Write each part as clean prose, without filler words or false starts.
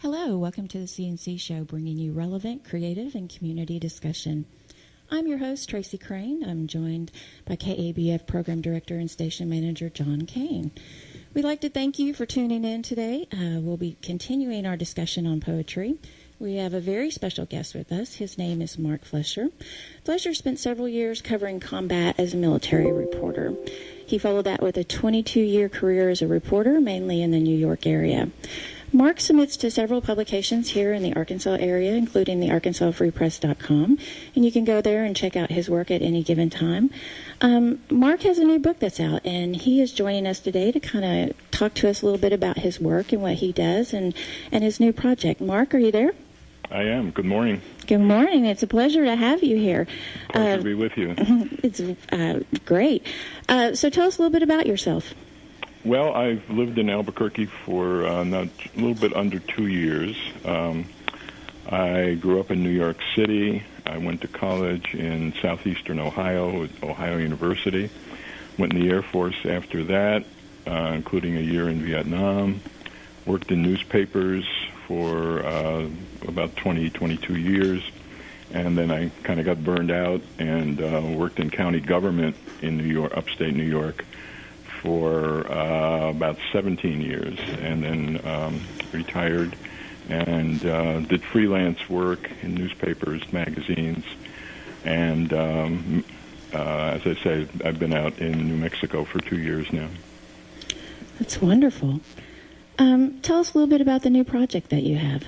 Hello, welcome to the CNC Show, bringing you relevant, creative, and community discussion. I'm your host, Tracy Crain. I'm joined by KABF Program Director and Station Manager John Cain. We'd like to thank you for tuning in today. We'll be continuing our discussion on poetry. We have a very special guest with us. His name is Mark Fleischer. Fleischer spent several years covering combat as a military reporter. He followed that with a 22-year career as a reporter, mainly in the New York area. Mark submits to several publications here in the Arkansas area, including the ArkansasFreePress.com, and you can go there and check out his work at any given time. Mark has a new book that's out, and he is joining us today to kind of talk to us a little bit about his work and what he does and his new project. Mark, are you there? I am. Good morning. Good morning. It's a pleasure to have you here. Pleasure to be with you. It's great. So tell us a little bit about yourself. Well, I've lived in Albuquerque for a little bit under 2 years. I grew up in New York City. I went to college in southeastern Ohio at Ohio University. Went in the Air Force after that, including a year in Vietnam. Worked in newspapers for about 22 years. And then I kind of got burned out and worked in county government in New York, upstate New York, for about 17 years, and then retired and did freelance work in newspapers, magazines, and as I say, I've been out in New Mexico for 2 years now. That's wonderful. Tell us a little bit about the new project that you have.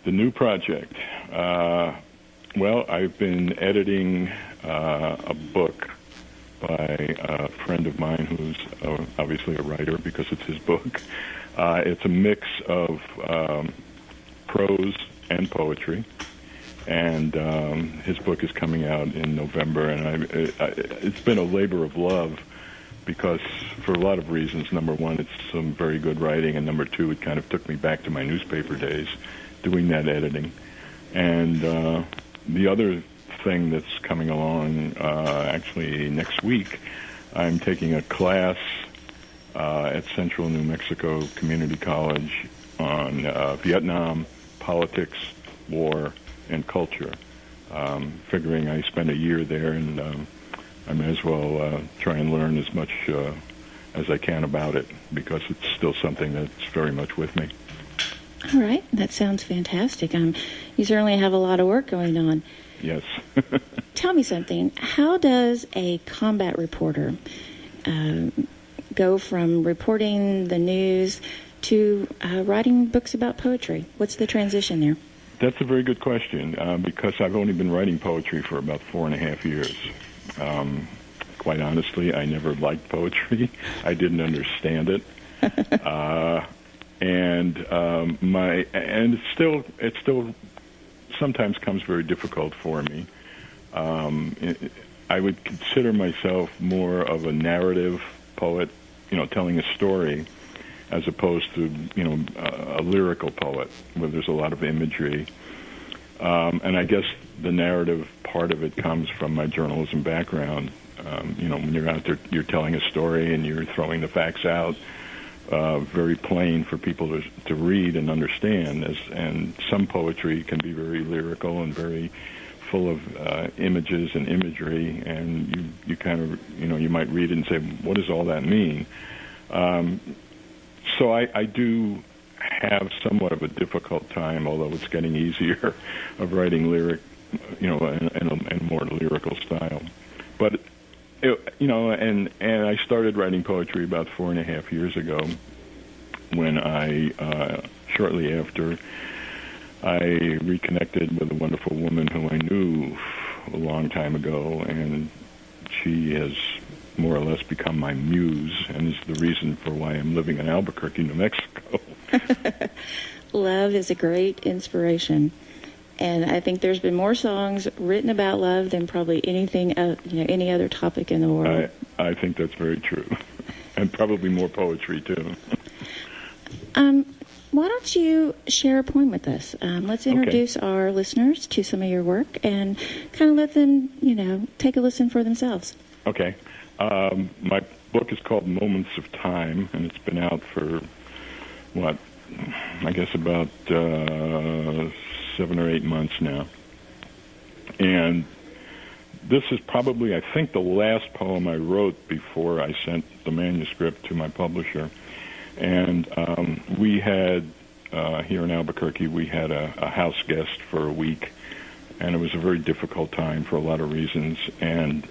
The new project. Well, I've been editing a book by a friend of mine who's obviously a writer because it's his book. It's a mix of prose and poetry, and his book is coming out in November, and it's been a labor of love because for a lot of reasons. Number one, it's some very good writing, and number two, it kind of took me back to my newspaper days doing that editing. And the other thing that's coming along, actually next week, I'm taking a class at Central New Mexico Community College on Vietnam, politics, war, and culture. Figuring I spent a year there, and I may as well try and learn as much as I can about it, because it's still something that's very much with me. All right, that sounds fantastic. You certainly have a lot of work going on. Yes. Tell me something. How does a combat reporter go from reporting the news to writing books about poetry? What's the transition there? That's a very good question, because I've only been writing poetry for about 4.5 years. Quite honestly, I never liked poetry. I didn't understand it. And it still sometimes comes very difficult for me. I would consider myself more of a narrative poet, telling a story, as opposed to, a lyrical poet where there's a lot of imagery. And I guess the narrative part of it comes from my journalism background. When you're out there, you're telling a story and you're throwing the facts out, very plain for people to read and understand. And some poetry can be very lyrical and very full of images and imagery, and you kind of, you might read it and say, what does all that mean? So I do have somewhat of a difficult time, although it's getting easier, of writing lyric, in a more lyrical style. But and I started writing poetry about 4.5 years ago, when I shortly after I reconnected with a wonderful woman who I knew a long time ago, and she has more or less become my muse, and is the reason for why I'm living in Albuquerque, New Mexico. Love is a great inspiration. And I think there's been more songs written about love than probably anything, any other topic in the world. I think that's very true, and probably more poetry too. Why don't you share a poem with us? Let's introduce our listeners to some of your work and kind of let them, take a listen for themselves. Okay. My book is called Moments of Time, and it's been out for I guess, about 7 or 8 months now. And this is probably, I think, the last poem I wrote before I sent the manuscript to my publisher. And we had, here in Albuquerque, we had a house guest for a week, and it was a very difficult time for a lot of reasons. And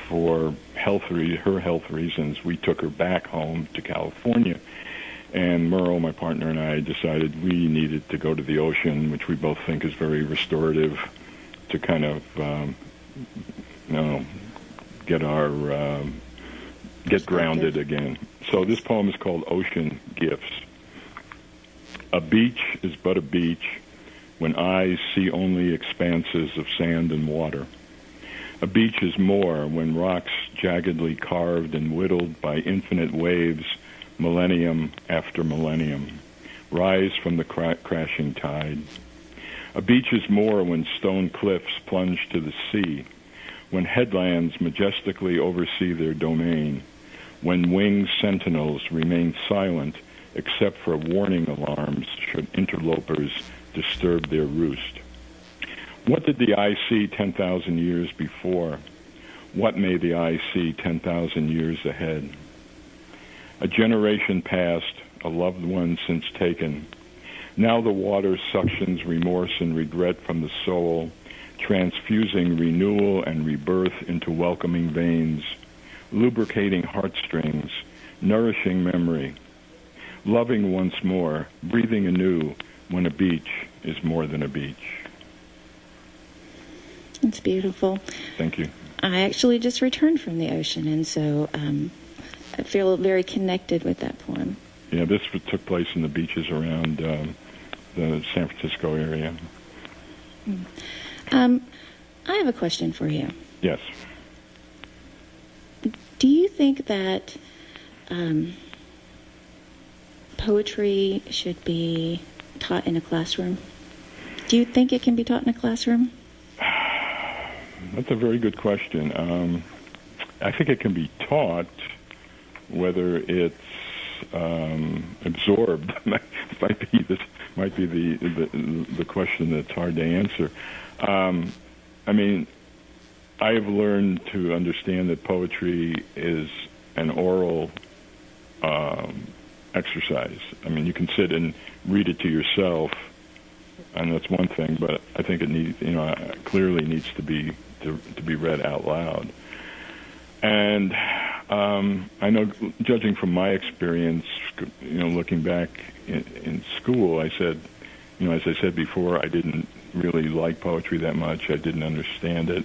for her health reasons, we took her back home to California. And Merle, my partner, and I decided we needed to go to the ocean, which we both think is very restorative, to kind of, get grounded again. So this poem is called Ocean Gifts. A beach is but a beach when eyes see only expanses of sand and water. A beach is more when rocks jaggedly carved and whittled by infinite waves, millennium after millennium, rise from the crashing tide. A beach is more when stone cliffs plunge to the sea, when headlands majestically oversee their domain, when winged sentinels remain silent except for warning alarms should interlopers disturb their roost. What did the eye see 10,000 years before? What may the eye see 10,000 years ahead? A generation past, a loved one since taken. Now the water suctions remorse and regret from the soul, transfusing renewal and rebirth into welcoming veins, lubricating heartstrings, nourishing memory, loving once more, breathing anew when a beach is more than a beach. It's beautiful. Thank you. I actually just returned from the ocean, and so I feel very connected with that poem. Yeah, this took place in the beaches around the San Francisco area. I have a question for you. Yes. Do you think that poetry should be taught in a classroom? Do you think it can be taught in a classroom? That's a very good question. I think it can be taught. Whether it's absorbed might be the question that's hard to answer. I mean, I have learned to understand that poetry is an oral exercise. I mean, you can sit and read it to yourself, and that's one thing. But I think it clearly needs to be read out loud. And I know, judging from my experience, looking back in school, I said, as I said before, I didn't really like poetry that much. I didn't understand it.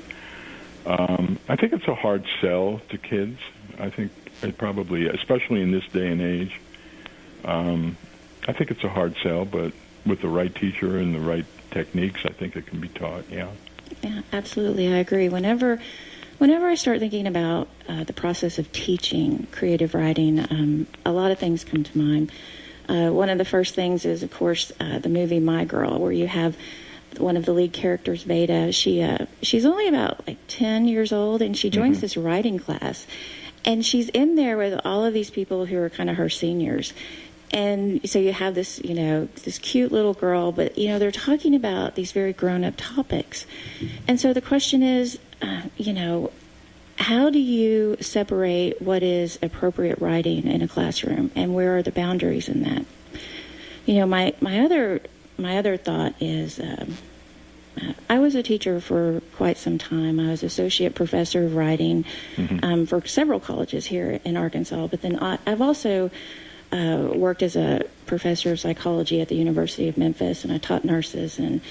I think it's a hard sell to kids. I think it probably, especially in this day and age, I think it's a hard sell, but with the right teacher and the right techniques, I think it can be taught, yeah. Yeah, absolutely. I agree. Whenever I start thinking about the process of teaching creative writing, a lot of things come to mind. One of the first things is, of course, the movie My Girl, where you have one of the lead characters, Veda. She's only about 10 years old, and she joins this writing class. And she's in there with all of these people who are kind of her seniors. And so you have this, this cute little girl, but, they're talking about these very grown-up topics. And so the question is, how do you separate what is appropriate writing in a classroom, and where are the boundaries in that? My other thought is, I was a teacher for quite some time. I was associate professor of writing for several colleges here in Arkansas, but then I've also worked as a professor of psychology at the University of Memphis, and I taught nurses and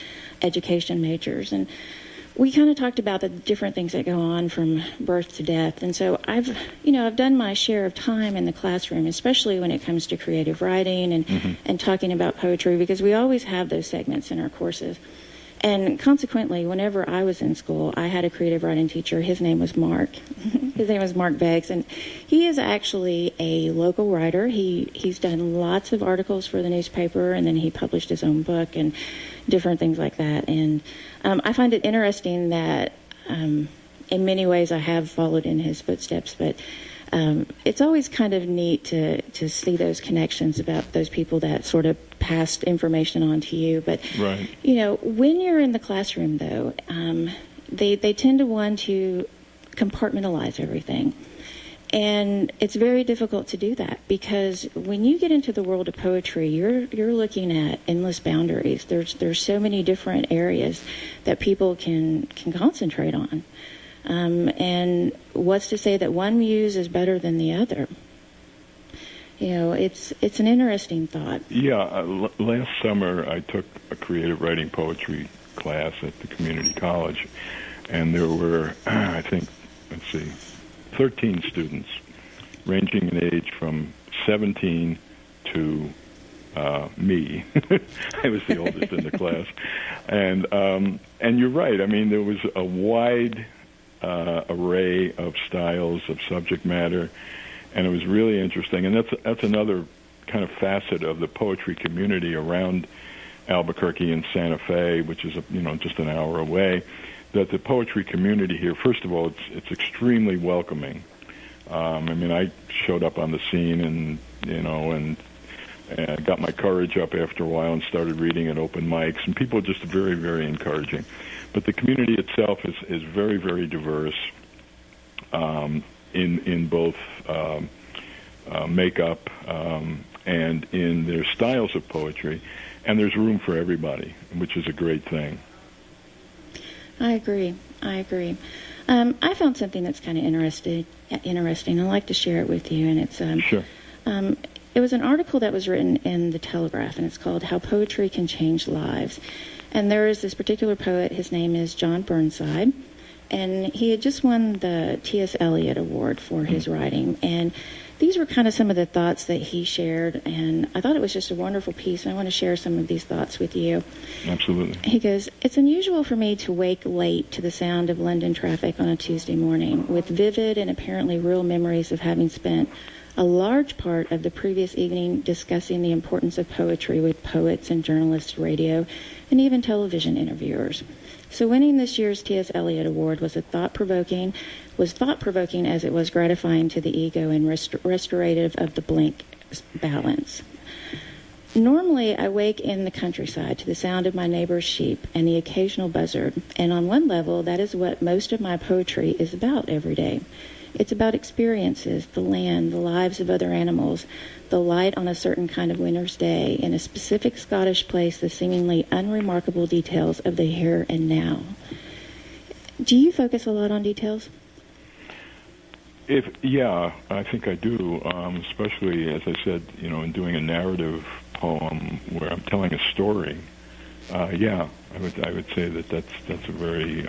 education majors. And we kind of talked about the different things that go on from birth to death. And so I've done my share of time in the classroom, especially when it comes to creative writing and talking about poetry, because we always have those segments in our courses. And consequently, whenever I was in school, I had a creative writing teacher. His name was Mark. His name was Mark Beggs, and he is actually a local writer. He's done lots of articles for the newspaper, and then he published his own book and different things like that. And I find it interesting that in many ways I have followed in his footsteps, but it's always kind of neat to see those connections about those people that sort of passed information on to you. But, right. When you're in the classroom, though, they tend to want to compartmentalize everything. And it's very difficult to do that because when you get into the world of poetry, you're looking at endless boundaries. There's so many different areas that people can concentrate on. And what's to say that one muse is better than the other? It's an interesting thought. Yeah, last summer I took a creative writing poetry class at the community college, and there were, I think, 13 students, ranging in age from 17 to me. I was the oldest in the class, and you're right. I mean, there was a wide array of styles of subject matter, and it was really interesting. And that's another kind of facet of the poetry community around Albuquerque and Santa Fe, which is just an hour away. That the poetry community here, first of all, it's extremely welcoming. I showed up on the scene and got my courage up after a while and started reading at open mics, and people are just very, very encouraging. But the community itself is very, very diverse in both makeup and in their styles of poetry, and there's room for everybody, which is a great thing. I agree. I found something that's kind of interesting. I'd like to share it with you, and it's Sure. It was an article that was written in the Telegraph, and it's called "How Poetry Can Change Lives." And there is this particular poet. His name is John Burnside, and he had just won the T.S. Eliot Award for his writing. And these were kind of some of the thoughts that he shared, and I thought it was just a wonderful piece, and I want to share some of these thoughts with you. Absolutely. He goes, "It's unusual for me to wake late to the sound of London traffic on a Tuesday morning, with vivid and apparently real memories of having spent a large part of the previous evening discussing the importance of poetry with poets and journalists, radio, and even television interviewers. So winning this year's T.S. Eliot Award was thought-provoking as it was gratifying to the ego and restorative of the blank balance. Normally, I wake in the countryside to the sound of my neighbor's sheep and the occasional buzzard, and on one level, that is what most of my poetry is about every day. It's about experiences, the land, the lives of other animals, the light on a certain kind of winter's day, in a specific Scottish place, the seemingly unremarkable details of the here and now." Do you focus a lot on details? Yeah, I think I do, especially, as I said, in doing a narrative poem where I'm telling a story. Yeah, I would say that's a very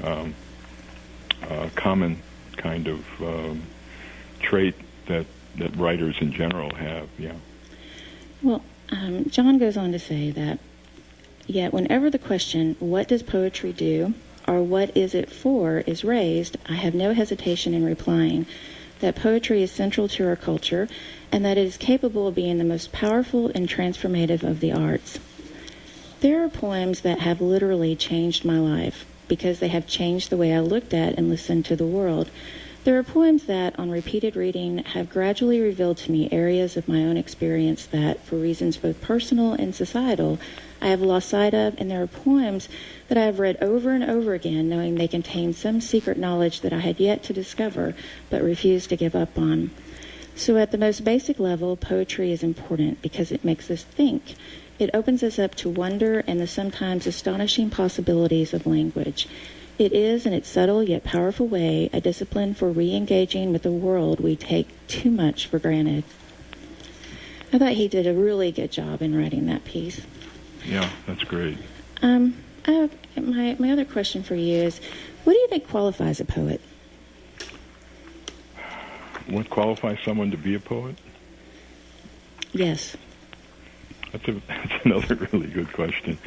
common kind of trait that writers in general have. Yeah. Well, John goes on to say that, yet whenever the question, "What does poetry do?" or "What is it for?" is raised, I have no hesitation in replying that poetry is central to our culture and that it is capable of being the most powerful and transformative of the arts. There are poems that have literally changed my life because they have changed the way I looked at and listened to the world. There are poems that, on repeated reading, have gradually revealed to me areas of my own experience that, for reasons both personal and societal, I have lost sight of, and there are poems that I have read over and over again, knowing they contain some secret knowledge that I had yet to discover, but refused to give up on. So at the most basic level, poetry is important because it makes us think. It opens us up to wonder and the sometimes astonishing possibilities of language. It is, in its subtle yet powerful way, a discipline for re-engaging with a world we take too much for granted. I thought he did a really good job in writing that piece. Yeah, that's great. My other question for you is, what do you think qualifies a poet? What qualifies someone to be a poet? Yes. That's another really good question.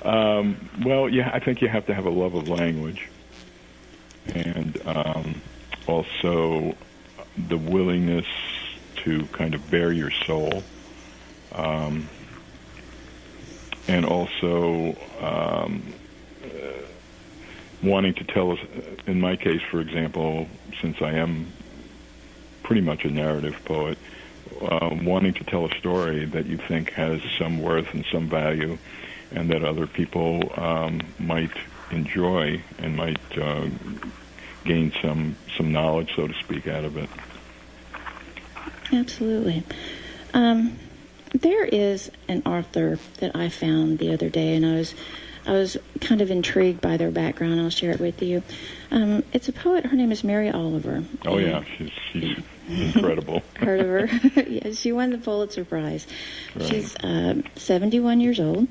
Well, yeah, I think you have to have a love of language, and also the willingness to kind of bare your soul, and also wanting to tell us. In my case, for example, since I am pretty much a narrative poet, wanting to tell a story that you think has some worth and some value, and that other people might enjoy and might gain some knowledge, so to speak, out of it. Absolutely. There is an author that I found the other day, and I was kind of intrigued by their background. I'll share it with you. It's a poet. Her name is Mary Oliver. Oh, yeah. She's incredible. Heard of her? Yeah, she won the Pulitzer Prize. Right. She's 71 years old,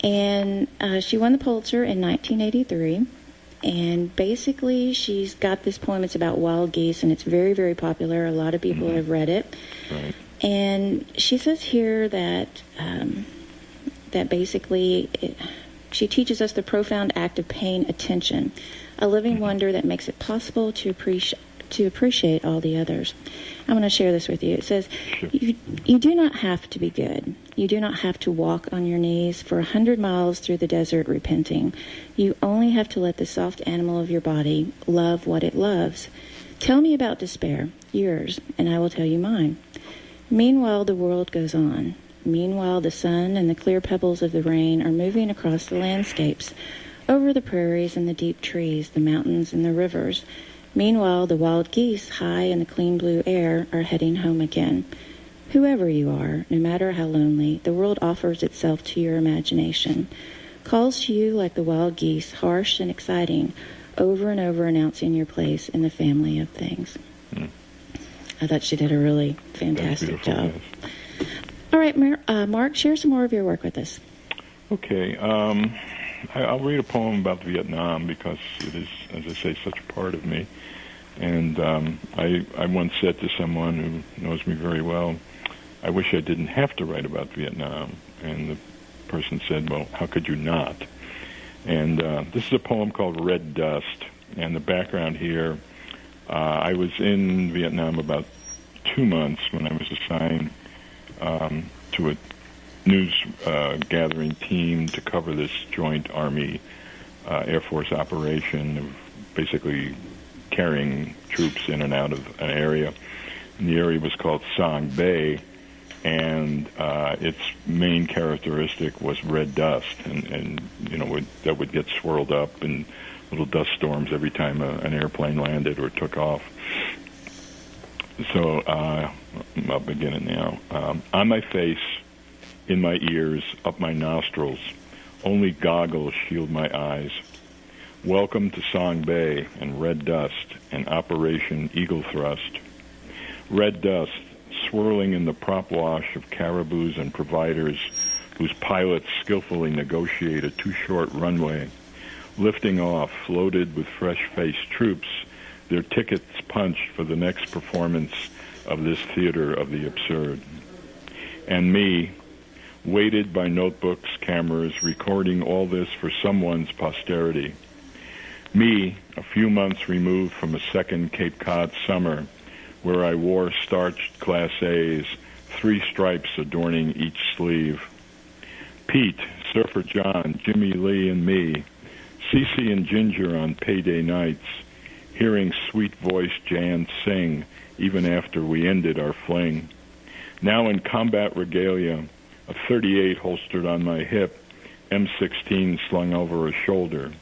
and she won the Pulitzer in 1983. And basically, she's got this poem. It's about wild geese, and it's very, very popular. A lot of people have read it. Right. And she says here that basically she teaches us the profound act of paying attention, a living wonder that makes it possible to appreciate all the others. I want to share this with you. It says, you do not have to be good. You do not have to walk on your knees for 100 miles through the desert repenting. You only have to let the soft animal of your body love what it loves. Tell me about despair, yours, and I will tell you mine. Meanwhile, the world goes on. Meanwhile, the sun and the clear pebbles of the rain are moving across the landscapes, over the prairies and the deep trees, the mountains and the rivers. Meanwhile, the wild geese, high in the clean blue air, are heading home again. Whoever you are, no matter how lonely, the world offers itself to your imagination, calls to you like the wild geese, harsh and exciting, over and over announcing your place in the family of things. I thought she did a really fantastic job. Yes. All right, Mark, share some more of your work with us. Okay. I'll read a poem about Vietnam because it is, as I say, such a part of me. And I once said to someone who knows me very well, I wish I didn't have to write about Vietnam. And the person said, well, how could you not? And this is a poem called Red Dust. And the background here, I was in Vietnam about 2 months when I was assigned to a news gathering team to cover this joint Army Air Force operation of basically carrying troops in and out of an area. And the area was called Song Bay, and its main characteristic was red dust, and you know, that would get swirled up in little dust storms every time an airplane landed or took off. So I'll begin it now. On my face, in my ears, up my nostrils, only goggles shield my eyes. Welcome to Song Bay and red dust and Operation Eagle Thrust. Red dust swirling in the prop wash of caribous and providers whose pilots skillfully negotiate a too short runway. Lifting off, loaded with fresh-faced troops, their tickets punched for the next performance of this theater of the absurd. And me, weighted by notebooks, cameras, recording all this for someone's posterity. Me, a few months removed from a second Cape Cod summer, where I wore starched Class A's, 3 stripes adorning each sleeve. Pete, Surfer John, Jimmy Lee, and me, Cece and Ginger on payday nights, hearing sweet-voiced Jan sing even after we ended our fling. Now in combat regalia, a .38 holstered on my hip, M16 slung over a shoulder.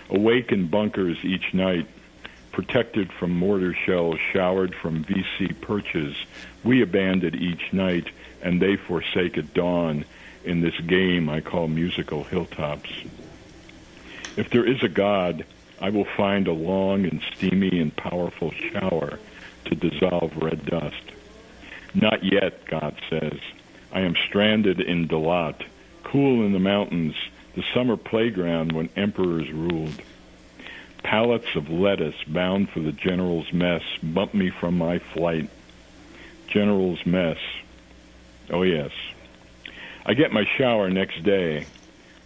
Awake in bunkers each night, protected from mortar shells showered from VC perches, we abandoned each night, and they forsake at dawn in this game I call musical hilltops. If there is a God, I will find a long and steamy and powerful shower to dissolve red dust. Not yet, God says. I am stranded in Dalat, cool in the mountains, the summer playground when emperors ruled. Pallets of lettuce bound for the general's mess bump me from my flight. General's mess. Oh, yes. I get my shower next day,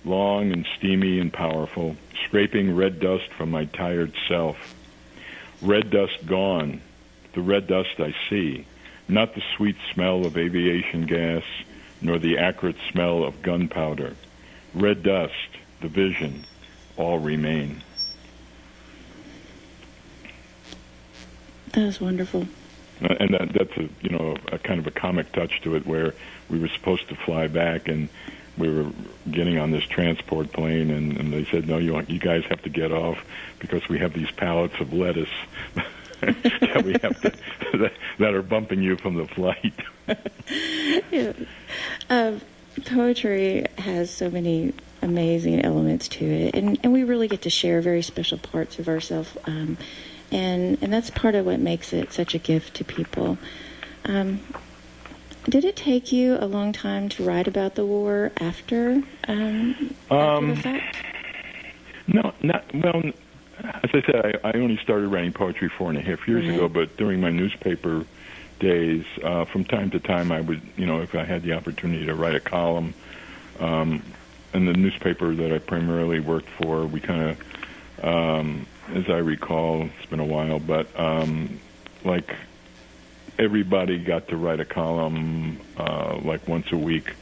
long and steamy and powerful, scraping red dust from my tired self. Red dust gone, the red dust I see, not the sweet smell of aviation gas, nor the acrid smell of gunpowder. Red dust, the vision, all remain. That was wonderful. And that's a kind of a comic touch to it, where we were supposed to fly back, and we were getting on this transport plane, and they said, no, you guys have to get off because we have these pallets of lettuce that we have to that are bumping you from the flight. Yeah. Poetry has so many amazing elements to it, and we really get to share very special parts of ourselves, and that's part of what makes it such a gift to people. Did it take you a long time to write about the war after the fact? No, not well. As I said, I only started writing poetry 4.5 years ago, but during my newspaper days, from time to time, I would, if I had the opportunity to write a column, in the newspaper that I primarily worked for, we kind of, as I recall, it's been a while, but like everybody got to write a column like once a week,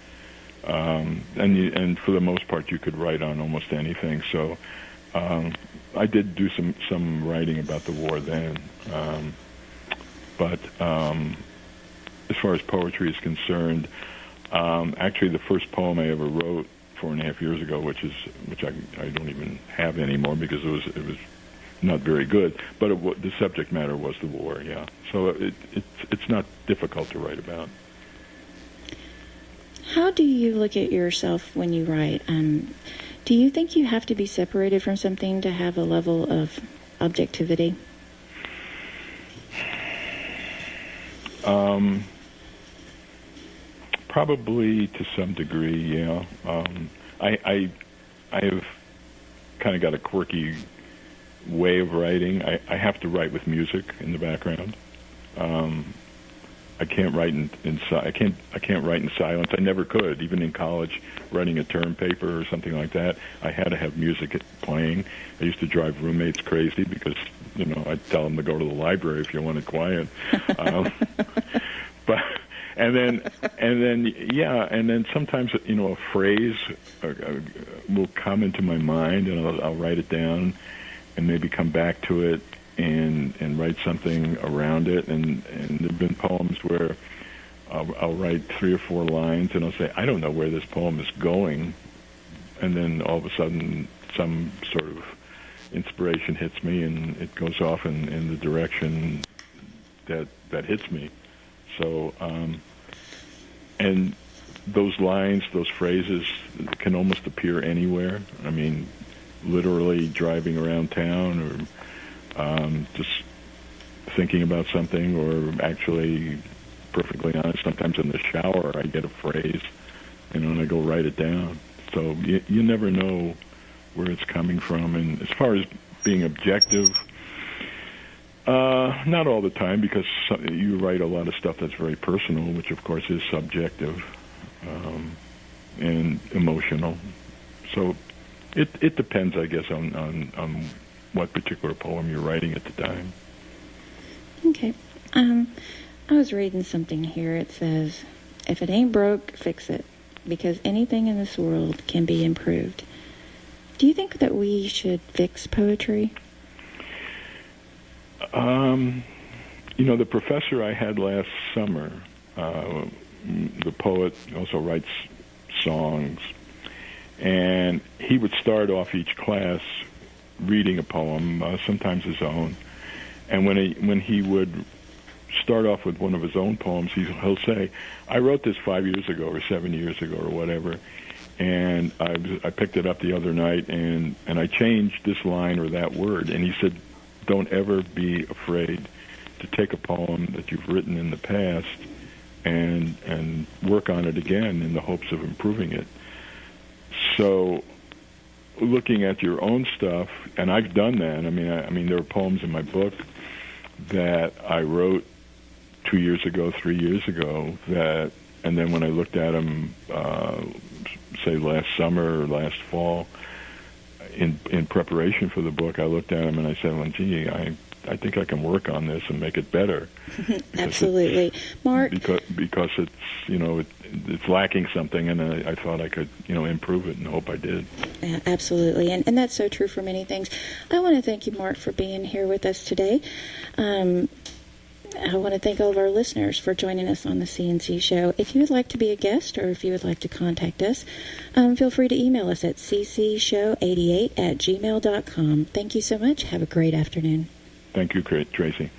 and for the most part, you could write on almost anything. So I did do some writing about the war then. But as far as poetry is concerned, actually the first poem I ever wrote 4.5 years ago, which I don't even have anymore because it was not very good. But the subject matter was the war. Yeah, so it's not difficult to write about. How do you look at yourself when you write? Do you think you have to be separated from something to have a level of objectivity? Probably to some degree, yeah. I have kind of got a quirky way of writing. I have to write with music in the background. I can't write I can't write in silence. I never could, even in college, writing a term paper or something like that. I had to have music playing. I used to drive roommates crazy because I'd tell them to go to the library if you wanted quiet. But and then sometimes a phrase will come into my mind, and I'll write it down, and maybe come back to it and write something around it. And there've been poems where I'll write 3 or 4 lines, and I'll say, I don't know where this poem is going, and then all of a sudden some sort of inspiration hits me, and it goes off in the direction that hits me. So, and those lines, those phrases can almost appear anywhere. I mean, literally driving around town, or just thinking about something, or actually, perfectly honest, sometimes in the shower I get a phrase, and I go write it down. So you never know where it's coming from. And as far as being objective, not all the time, because you write a lot of stuff that's very personal, which of course is subjective and emotional. So it depends, I guess, on what particular poem you're writing at the time. Okay. I was reading something here. It says, if it ain't broke, fix it, because anything in this world can be improved. Do you think that we should fix poetry? The professor I had last summer, the poet, also writes songs, and he would start off each class reading a poem, sometimes his own, and when he would start off with one of his own poems, he'll say, I wrote this 5 years ago or 7 years ago or whatever, and I picked it up the other night, and I changed this line or that word. And he said, don't ever be afraid to take a poem that you've written in the past and work on it again in the hopes of improving it. So looking at your own stuff, and I've done that. I mean, there are poems in my book that I wrote 2 years ago, 3 years ago, and then when I looked at them, say last summer or last fall, in preparation for the book, I looked at them and I said, well, gee, I think I can work on this and make it better. Absolutely. Mark? Because it's, it's lacking something, and I thought I could, improve it, and hope I did. Yeah, absolutely. And that's so true for many things. I want to thank you, Mark, for being here with us today. I want to thank all of our listeners for joining us on the CNC Show. If you would like to be a guest or if you would like to contact us, feel free to email us at ccshow88@gmail.com. Thank you so much. Have a great afternoon. Thank you, Tracy.